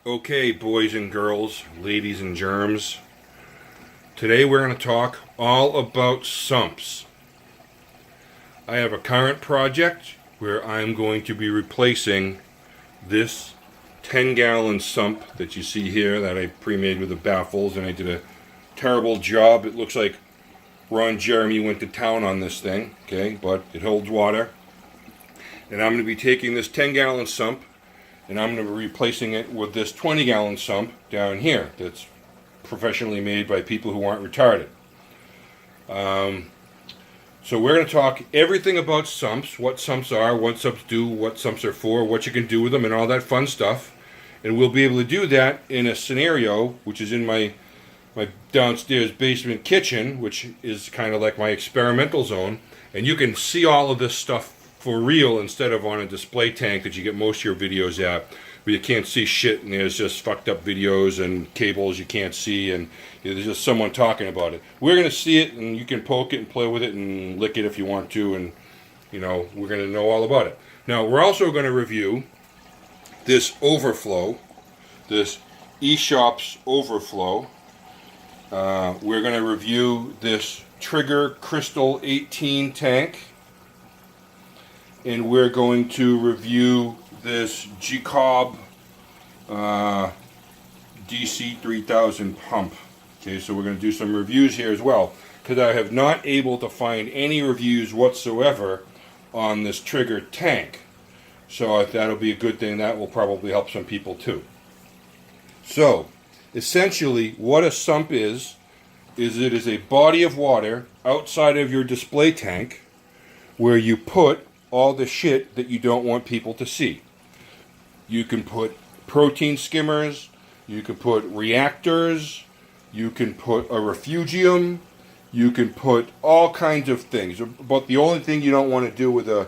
Okay, boys and girls, ladies and germs. Today we're going to talk all about sumps. I have a current project where I'm going to be replacing this 10-gallon sump that you see here that I pre-made with the baffles, and I did a terrible job. It looks like Ron Jeremy went to town on this thing, okay, but it holds water. And I'm going to be taking this 10-gallon sump and I'm going to be replacing it with this 20-gallon sump down here that's professionally made by people who aren't retarded. So we're going to talk everything about sumps, what sumps are, what sumps do, what sumps are for, what you can do with them, and all that fun stuff. And we'll be able to do that in a scenario which is in my downstairs basement kitchen, which is kind of like my experimental zone. And you can see all of this stuff for real instead of on a display tank that you get most of your videos at, where you can't see shit and there's just fucked up videos and cables you can't see and there's just someone talking about it. We're going to see it, and you can poke it and play with it and lick it if you want to, and we're going to know all about it. Now we're also going to review this overflow, this eshopps overflow. We're going to review this Trigger Crystal 18 tank. And we're going to review this Jecob DC-3000 pump. Okay, so we're going to do some reviews here as well, because I have not able to find any reviews whatsoever on this Trigger tank. So that'll be a good thing. That will probably help some people too. So, essentially, what a sump is it is a body of water outside of your display tank where you put all the shit that you don't want people to see. You can put protein skimmers, you can put reactors, you can put a refugium, you can put all kinds of things. But the only thing you don't want to do with a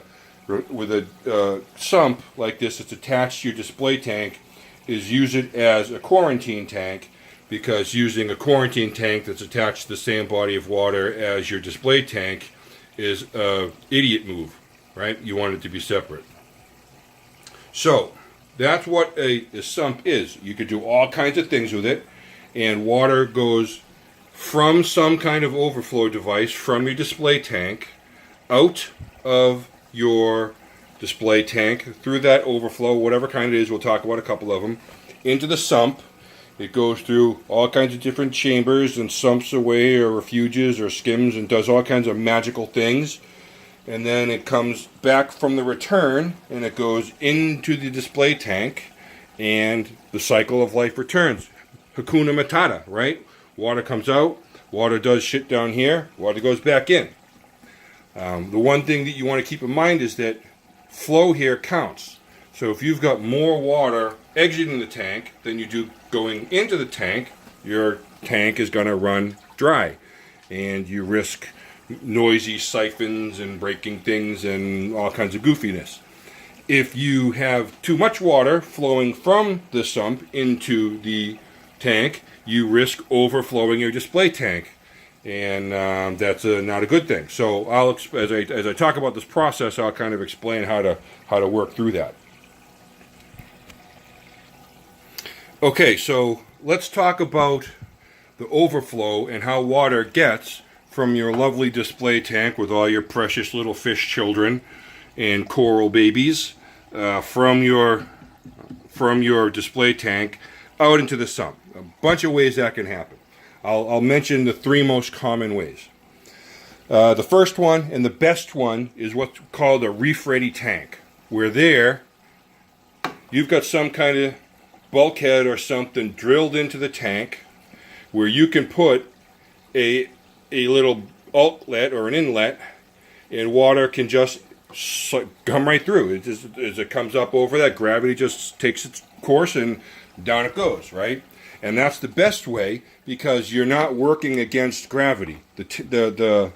sump like this that's attached to your display tank is use it as a quarantine tank, because using a quarantine tank that's attached to the same body of water as your display tank is an idiot move. Right? You want it to be separate. So, that's what a sump is. You could do all kinds of things with it, and water goes from some kind of overflow device from your display tank out of your display tank through that overflow, whatever kind it is, we'll talk about a couple of them, into the sump. It goes through all kinds of different chambers and sumps away or refuges or skims and does all kinds of magical things. And then it comes back from the return and it goes into the display tank, and the cycle of life returns. Hakuna Matata, right? Water comes out, water does shit down here, water goes back in. The one thing that you want to keep in mind is that flow here counts. So if you've got more water exiting the tank than you do going into the tank, your tank is going to run dry, and you risk noisy siphons and breaking things and all kinds of goofiness. If you have too much water flowing from the sump into the tank, you risk overflowing your display tank, and that's not a good thing. So as I talk about this process, I'll kind of explain how to work through that. Okay, so let's talk about the overflow and how water gets from your lovely display tank with all your precious little fish children and coral babies, from your display tank out into the sump. A bunch of ways that can happen. I'll mention the three most common ways. The first one and the best one is what's called a reef-ready tank, where you've got some kind of bulkhead or something drilled into the tank where you can put a little outlet or an inlet, and water can just come right through. As it comes up over that, gravity just takes its course and down it goes, right? And that's the best way, because you're not working against gravity. The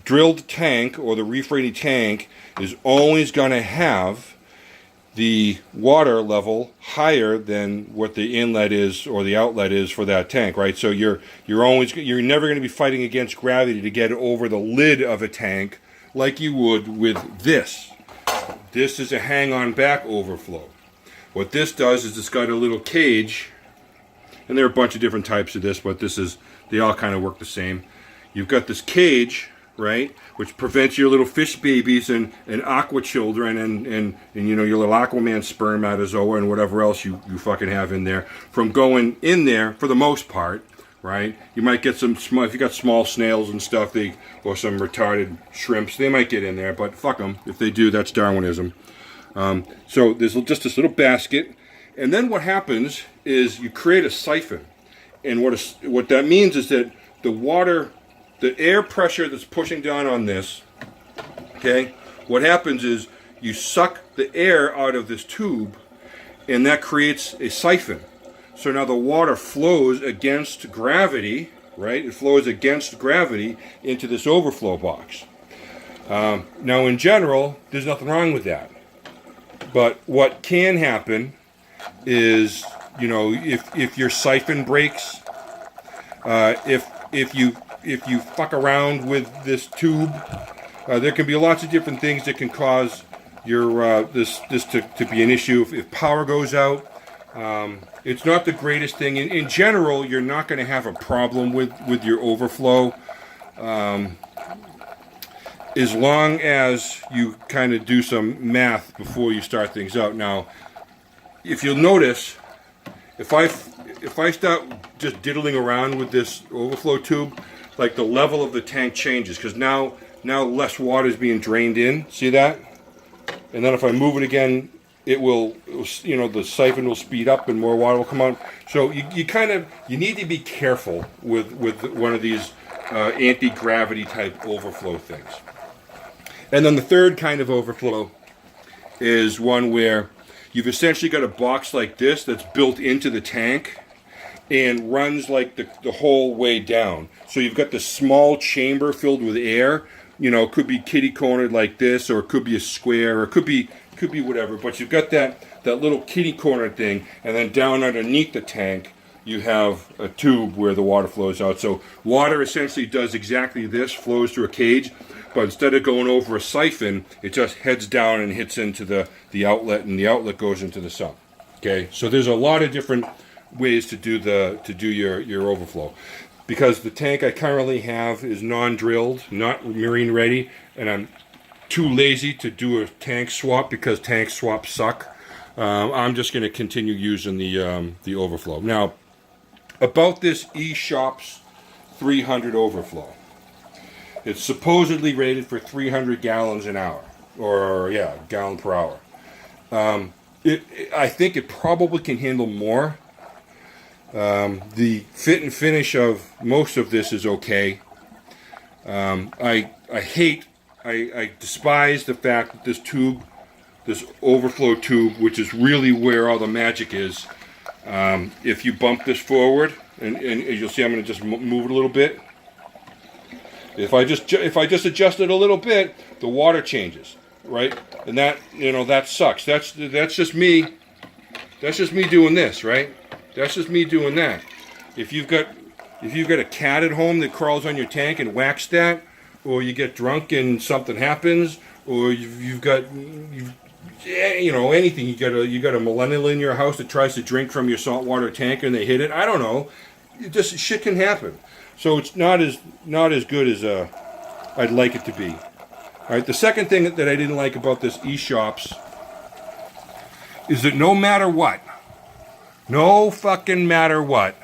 drilled tank or the reef-ready tank is always going to have the water level higher than what the inlet is or the outlet is for that tank, right? So you're never going to be fighting against gravity to get over the lid of a tank like you would with this. This is a hang-on back overflow. What this does is it's got a little cage, and there are a bunch of different types of this, but they all kind of work the same. You've got this cage, right, which prevents your little fish babies and aqua children and you know, your little Aquaman spermatozoa and whatever else you fucking have in there from going in there for the most part, right? You might get some small, if you got small snails and stuff, or some retarded shrimps, they might get in there, but fuck them. If they do, that's Darwinism. So there's just this little basket, and then what happens is you create a siphon, and what that means is that the air pressure that's pushing down on this, okay, what happens is you suck the air out of this tube, and that creates a siphon. So now the water flows against gravity, right? It flows against gravity into this overflow box. Now in general, there's nothing wrong with that. But what can happen is, you know, if your siphon breaks, if you fuck around with this tube, there can be lots of different things that can cause your this to be an issue. If power goes out, it's not the greatest thing. In general, you're not going to have a problem with your overflow, as long as you kind of do some math before you start things out. Now, if you'll notice, if I start just diddling around with this overflow tube, like the level of the tank changes, because now less water is being drained in. See that? And then if I move it again, it will, you know, the siphon will speed up and more water will come out. So you need to be careful with one of these anti-gravity type overflow things. And then the third kind of overflow is one where you've essentially got a box like this that's built into the tank and runs like the whole way down. So you've got this small chamber filled with air. You know, it could be kitty cornered like this, or it could be a square, or it could be whatever. But you've got that little kitty corner thing, and then down underneath the tank you have a tube where the water flows out. So water essentially does exactly this, flows through a cage, but instead of going over a siphon, it just heads down and hits into the outlet, and the outlet goes into the sump. Okay, so there's a lot of different ways to do your overflow. Because the tank I currently have is non-drilled, not marine ready, and I'm too lazy to do a tank swap because tank swaps suck. I'm just going to continue using the overflow. Now, about this eshopps 300 overflow. It's supposedly rated for 300 gallons an hour, or yeah, gallon per hour. I think it probably can handle more. The fit and finish of most of this is okay. I despise the fact that this overflow tube, which is really where all the magic is, if you bump this forward, and you'll see I'm going to just move it a little bit. If I just adjust it a little bit, the water changes, right? And that, you know, that sucks. That's just me. That's just me doing this, right? That's just me doing that. If you've got a cat at home that crawls on your tank and whacks that, or you get drunk and something happens, or you've got anything, you got a millennial in your house that tries to drink from your saltwater tank and they hit it. I don't know. Just shit can happen. So it's not as good as I'd like it to be. All right. The second thing that I didn't like about this eshopps is that no matter what, no fucking matter what,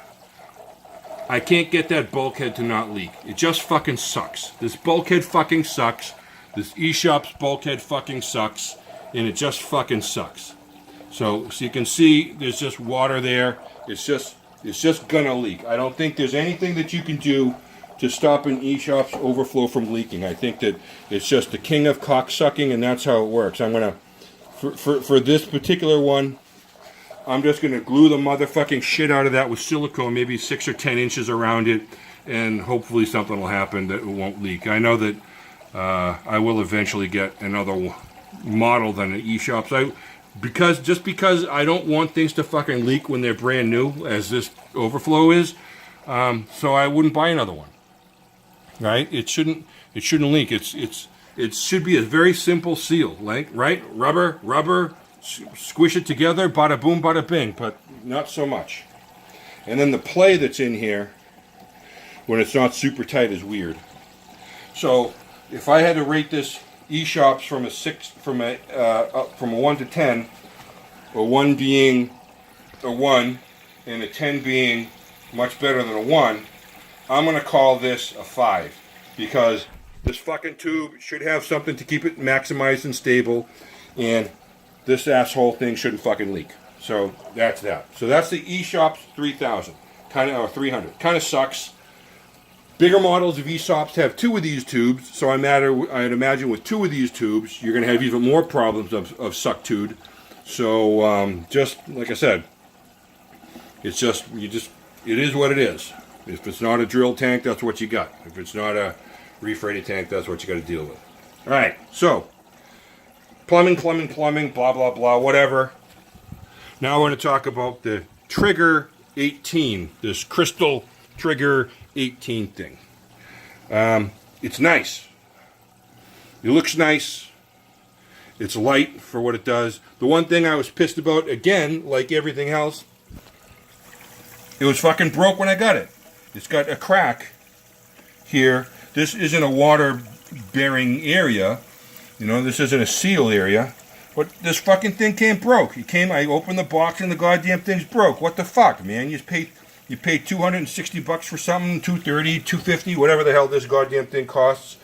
I can't get that bulkhead to not leak. It just fucking sucks. This bulkhead fucking sucks. This eshopps bulkhead fucking sucks. And it just fucking sucks. So you can see there's just water there. It's just gonna leak. I don't think there's anything that you can do to stop an eshopps overflow from leaking. I think that it's just the king of cocksucking, and that's how it works. I'm gonna, for this particular one, I'm just going to glue the motherfucking shit out of that with silicone, maybe 6 or 10 inches around it, and hopefully something will happen that it won't leak. I know that I will eventually get another model than an eshopps. Because I don't want things to fucking leak when they're brand new, as this overflow is, so I wouldn't buy another one. Right? It shouldn't leak. It should be a very simple seal, like, right? Rubber, Squish it together, bada boom, bada bing, but not so much. And then the play that's in here, when it's not super tight, is weird. So if I had to rate this eshopps from a 1 to 10, a 1 being a 1 and a 10 being much better than a 1, I'm going to call this a 5, because this fucking tube should have something to keep it maximized and stable, and this asshole thing shouldn't fucking leak. So that's that. So that's the eshopps 3000, or 300. Kind of sucks. Bigger models of eshopps have 2 of these tubes, so I'd imagine with 2 of these tubes, you're going to have even more problems of suck-tude. So just like I said, it is what it is. If it's not a drill tank, that's what you got. If it's not a reef-ready tank, that's what you got to deal with. All right, so plumbing, blah, blah, blah, whatever. Now I want to talk about the Trigger 18, this crystal Trigger 18 thing. It's nice. It looks nice. It's light for what it does. The one thing I was pissed about, again, like everything else, it was fucking broke when I got it. It's got a crack here. This isn't a water-bearing area. You know, this isn't a seal area. But this fucking thing came broke. I opened the box and the goddamn thing's broke. What the fuck, man? You paid $260 for something, $230, $250, whatever the hell this goddamn thing costs.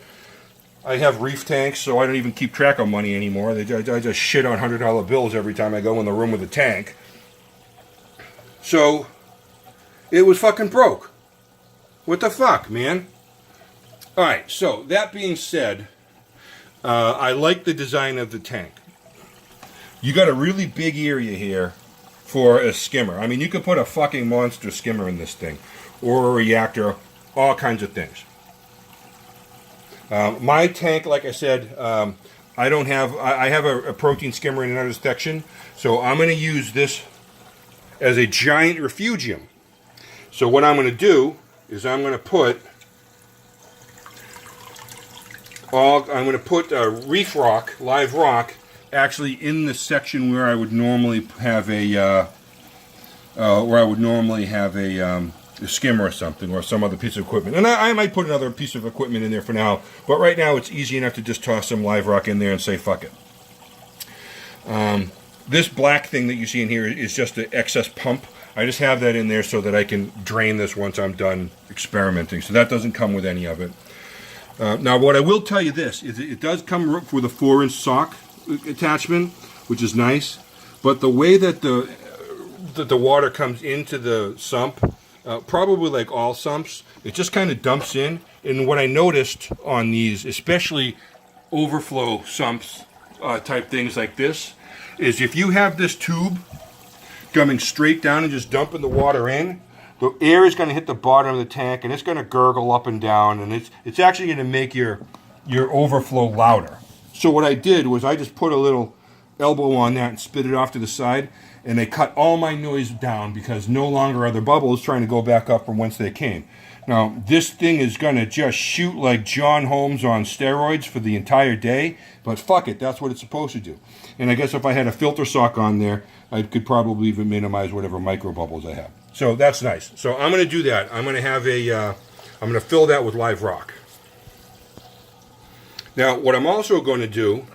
I have reef tanks, so I don't even keep track of money anymore. I just shit on $100 bills every time I go in the room with a tank. So, it was fucking broke. What the fuck, man? Alright, so that being said, I like the design of the tank. You got a really big area here for a skimmer. I mean, you could put a fucking monster skimmer in this thing, or a reactor, all kinds of things. My tank, like I said, I have a protein skimmer in another section, so I'm going to use this as a giant refugium. So what I'm going to do is I'm going to put reef rock, live rock, actually in the section where I would normally have a skimmer or something, or some other piece of equipment. And I might put another piece of equipment in there for now, but right now it's easy enough to just toss some live rock in there and say fuck it. This black thing that you see in here is just an excess pump. I just have that in there so that I can drain this once I'm done experimenting. So that doesn't come with any of it. Now what I will tell you this, is it does come with a 4-inch sock attachment, which is nice. But the way that the water comes into the sump, probably like all sumps, it just kind of dumps in. And what I noticed on these, especially overflow sumps type things like this, is if you have this tube coming straight down and just dumping the water in, the air is going to hit the bottom of the tank and it's going to gurgle up and down, and it's actually going to make your overflow louder. So what I did was I just put a little elbow on that and spit it off to the side, and they cut all my noise down because no longer are the bubbles trying to go back up from whence they came. Now, this thing is going to just shoot like John Holmes on steroids for the entire day, but fuck it, that's what it's supposed to do. And I guess if I had a filter sock on there, I could probably even minimize whatever micro bubbles I have. So that's nice. So I'm going to do that. I'm going to have I'm going to fill that with live rock. Now, what I'm also going to do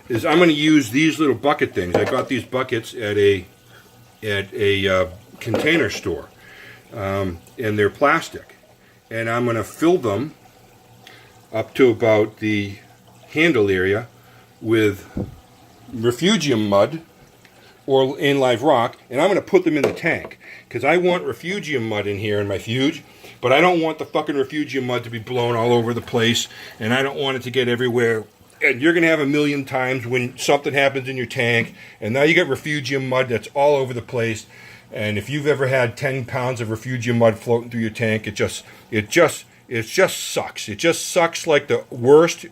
is I'm going to use these little bucket things. I got these buckets at a container store, and they're plastic. And I'm going to fill them up to about the handle area with refugium mud or in live rock, and I'm going to put them in the tank because I want refugium mud in here in my fuge, but I don't want the fucking refugium mud to be blown all over the place, and I don't want it to get everywhere. And you're going to have a million times when something happens in your tank, and now you got refugium mud that's all over the place. And if you've ever had 10 pounds of refugium mud floating through your tank, it just sucks. It just sucks like the worst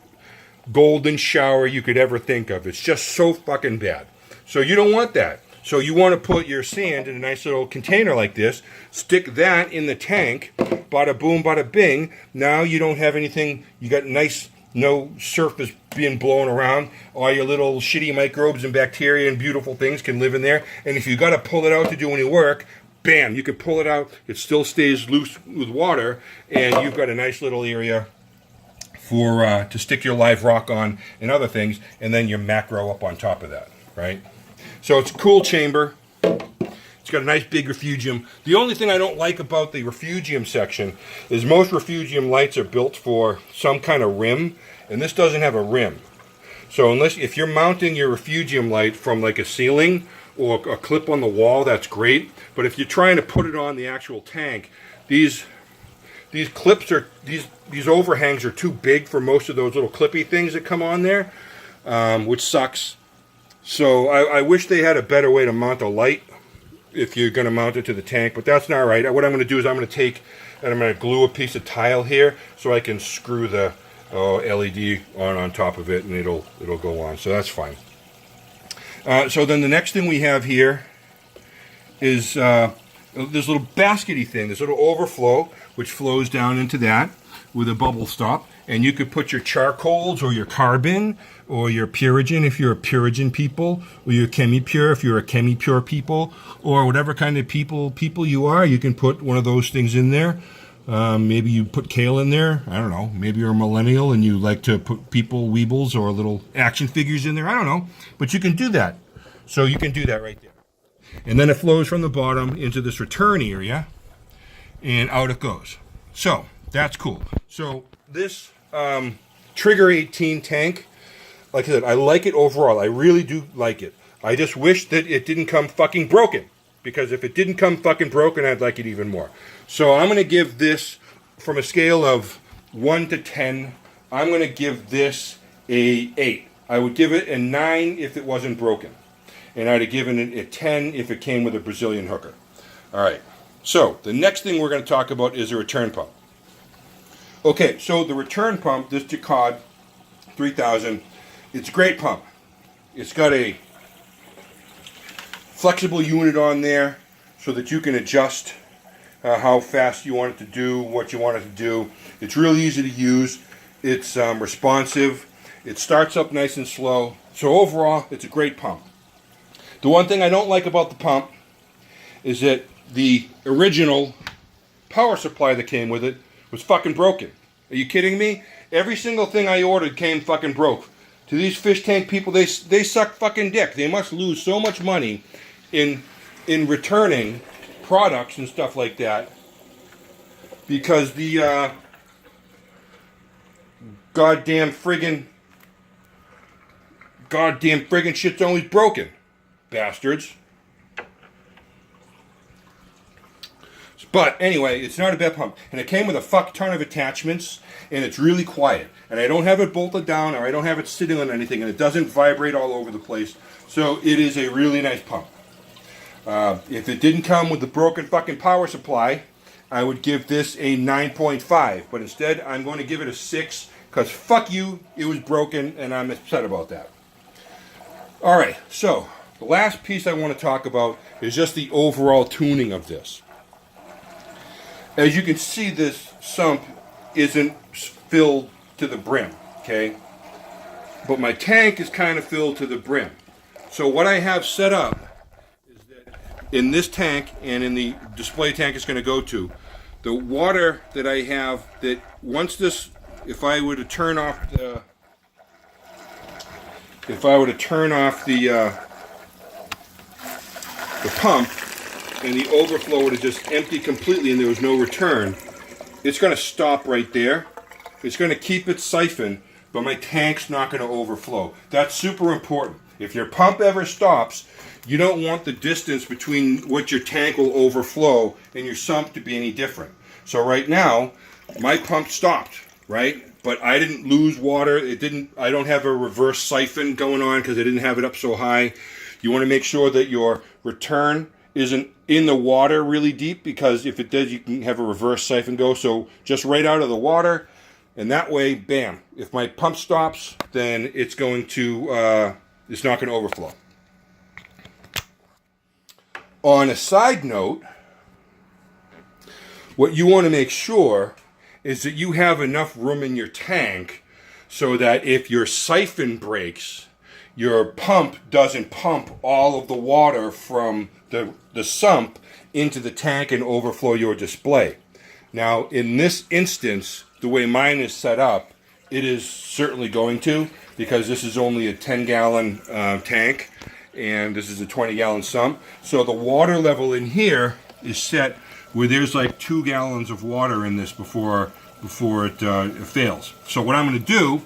golden shower you could ever think of. It's just so fucking bad. So you don't want that. So you want to put your sand in a nice little container like this, stick that in the tank, bada boom, bada bing. Now you don't have anything, you got nice, no surface being blown around. All your little shitty microbes and bacteria and beautiful things can live in there. And if you got to pull it out to do any work, bam, you can pull it out. It still stays loose with water, and you've got a nice little area for to stick your live rock on and other things, and then your macro up on top of that, right? So it's a cool chamber. It's got a nice big refugium. The only thing I don't like about the refugium section is most refugium lights are built for some kind of rim, and this doesn't have a rim. So if you're mounting your refugium light from like a ceiling or a clip on the wall, that's great. But if you're trying to put it on the actual tank, these clips are these overhangs are too big for most of those little clippy things that come on there, which sucks. So I wish they had a better way to mount a light if you're going to mount it to the tank, but that's not right. What I'm going to do is I'm going to take and I'm going to glue a piece of tile here so I can screw the LED on top of it, and it'll go on. So that's fine. So then the next thing we have here is this little baskety thing, this little overflow, which flows down into that with a bubble stop. And you could put your charcoals or your carbon or your Purigen if you're a Purigen people, or your ChemiPure if you're a ChemiPure people, or whatever kind of people you are. You can put one of those things in there. Maybe you put kale in there. I don't know. Maybe you're a millennial and you like to put people, weebles, or little action figures in there. I don't know. But you can do that. So you can do that right there. And then it flows from the bottom into this return area, and out it goes. So that's cool. So this Trigger 18 tank, like I said, I like it overall. I really do like it. I just wish that it didn't come fucking broken, because if it didn't come fucking broken, I'd like it even more. So I'm going to give this, from a scale of 1 to 10, I'm going to give this a 8. I would give it a 9 if it wasn't broken. And I'd have given it a 10 if it came with a Brazilian hooker. All right. So the next thing we're going to talk about is a return pump. Okay, so the return pump, this Jecob 3000, it's a great pump. It's got a flexible unit on there so that you can adjust how fast you want it to do, what you want it to do. It's really easy to use. It's responsive. It starts up nice and slow. So overall, it's a great pump. The one thing I don't like about the pump is that the original power supply that came with it was fucking broken. Are you kidding me? Every single thing I ordered came fucking broke. To these fish tank people, they suck fucking dick. They must lose so much money in returning products and stuff like that, because the goddamn friggin' shit's always broken. Bastards. But anyway, it's not a bad pump. And it came with a fuck ton of attachments, and it's really quiet. And I don't have it bolted down, or I don't have it sitting on anything, and it doesn't vibrate all over the place. So it is a really nice pump. If it didn't come with the broken fucking power supply, I would give this a 9.5. But instead, I'm going to give it a 6, because fuck you, it was broken, and I'm upset about that. Alright, so the last piece I want to talk about is just the overall tuning of this. As you can see, this sump isn't filled to the brim, okay? But my tank is kind of filled to the brim. So what I have set up is that in this tank and in the display tank it's going to go to, the water that I have, that once this, if I were to turn off the pump, and the overflow would have just emptied completely and there was no return, it's going to stop right there. It's going to keep its siphon, but my tank's not going to overflow. That's super important. If your pump ever stops, you don't want the distance between what your tank will overflow and your sump to be any different. So right now, my pump stopped, right? But I didn't lose water. I don't have a reverse siphon going on because I didn't have it up so high. You want to make sure that your return isn't in the water really deep, because if it does, you can have a reverse siphon go. So just right out of the water, and that way, bam. If my pump stops, then it's going to, it's not going to overflow. On a side note, what you want to make sure is that you have enough room in your tank so that if your siphon breaks, your pump doesn't pump all of the water from the sump into the tank and overflow your display. Now, in this instance, the way mine is set up, it is certainly going to, because this is only a 10-gallon tank, and this is a 20-gallon sump. So the water level in here is set where there's like 2 gallons of water in this before it fails. So what I'm going to do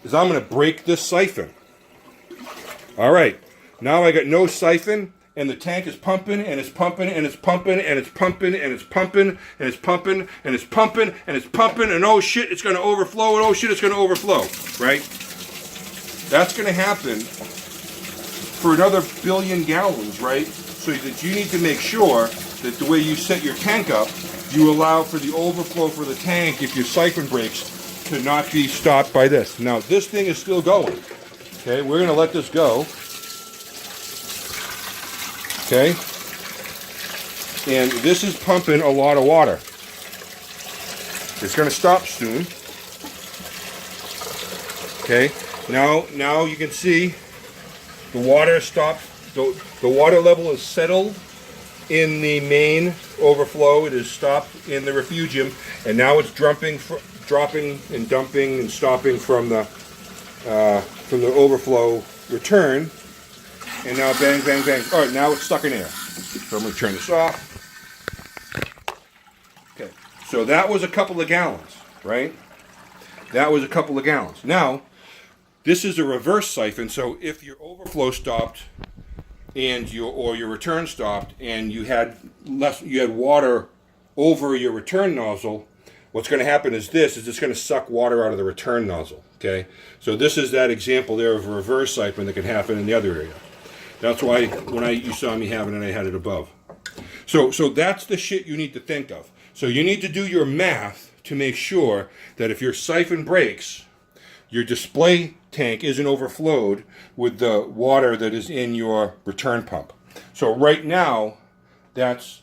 is I'm going to break this siphon. All right, now I got no siphon, and the tank is pumping, and it's pumping, and it's pumping, and it's pumping, and it's pumping, and it's pumping, and it's pumping, and it's pumping, and oh shit, it's going to overflow, and oh shit, it's going to overflow, right? That's going to happen for another billion gallons, right? So that you need to make sure that the way you set your tank up, you allow for the overflow for the tank if your siphon breaks to not be stopped by this. Now, this thing is still going. Okay, we're going to let this go. Okay, and this is pumping a lot of water. It's going to stop soon. Okay, now you can see the water stopped. The water level is settled in the main overflow. It is stopped in the refugium, and now it's dropping and dumping and stopping from the overflow return. And now bang, bang, bang. All right, now it's stuck in air. So I'm going to turn this off. Okay, so that was a couple of gallons, right? That was a couple of gallons. Now, this is a reverse siphon, so if your overflow stopped and your return stopped and you had water over your return nozzle, what's going to happen is it's going to suck water out of the return nozzle. Okay, so this is that example there of a reverse siphon that can happen in the other area. That's why when you saw me having it, I had it above. So that's the shit you need to think of. So you need to do your math to make sure that if your siphon breaks, your display tank isn't overflowed with the water that is in your return pump. So right now, that's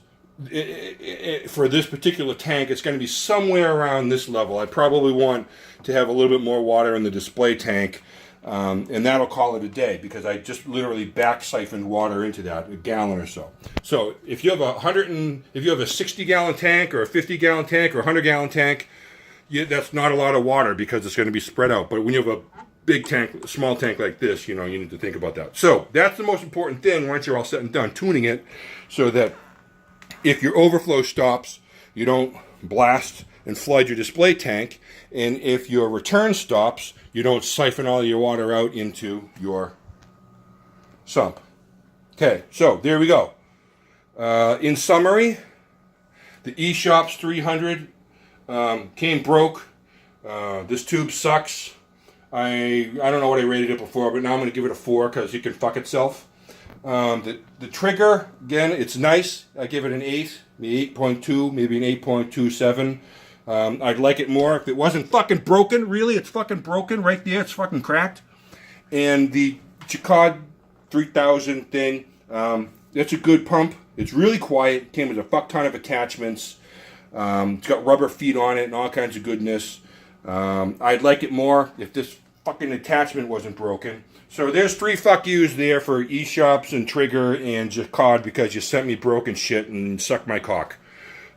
for this particular tank, it's going to be somewhere around this level. I probably want to have a little bit more water in the display tank, and that'll call it a day, because I just literally back siphoned water into that, a gallon or so. So if you have a 60-gallon tank or a 50-gallon tank or a 100-gallon tank, that's not a lot of water because it's going to be spread out. But when you have a big tank, a small tank like this, you need to think about that. So that's the most important thing once you're all set and done, tuning it so that if your overflow stops, you don't blast and flood your display tank. And if your return stops, you don't siphon all your water out into your sump. Okay, so there we go. In summary, the eshopps 300 came broke. This tube sucks. I don't know what I rated it before, but now I'm going to give it a 4 because it can fuck itself. The trigger, again, it's nice. I give it an 8, maybe 8.2, maybe an 8.27. I'd like it more if it wasn't fucking broken. Really, it's fucking broken right there. It's fucking cracked. And the Jecob 3000 thing, that's a good pump. It's really quiet. It came with a fuck ton of attachments. It's got rubber feet on it and all kinds of goodness. I'd like it more if this fucking attachment wasn't broken. So there's 3 fuck yous there for eshopps and Trigger and Jecob because you sent me broken shit and sucked my cock.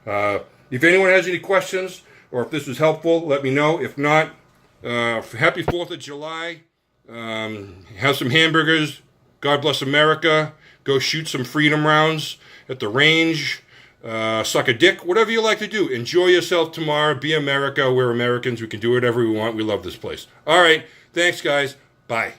If anyone has any questions or if this was helpful, let me know. If not, happy 4th of July. Have some hamburgers. God bless America. Go shoot some freedom rounds at the range. Suck a dick. Whatever you like to do. Enjoy yourself tomorrow. Be America. We're Americans. We can do whatever we want. We love this place. All right. Thanks, guys. Bye.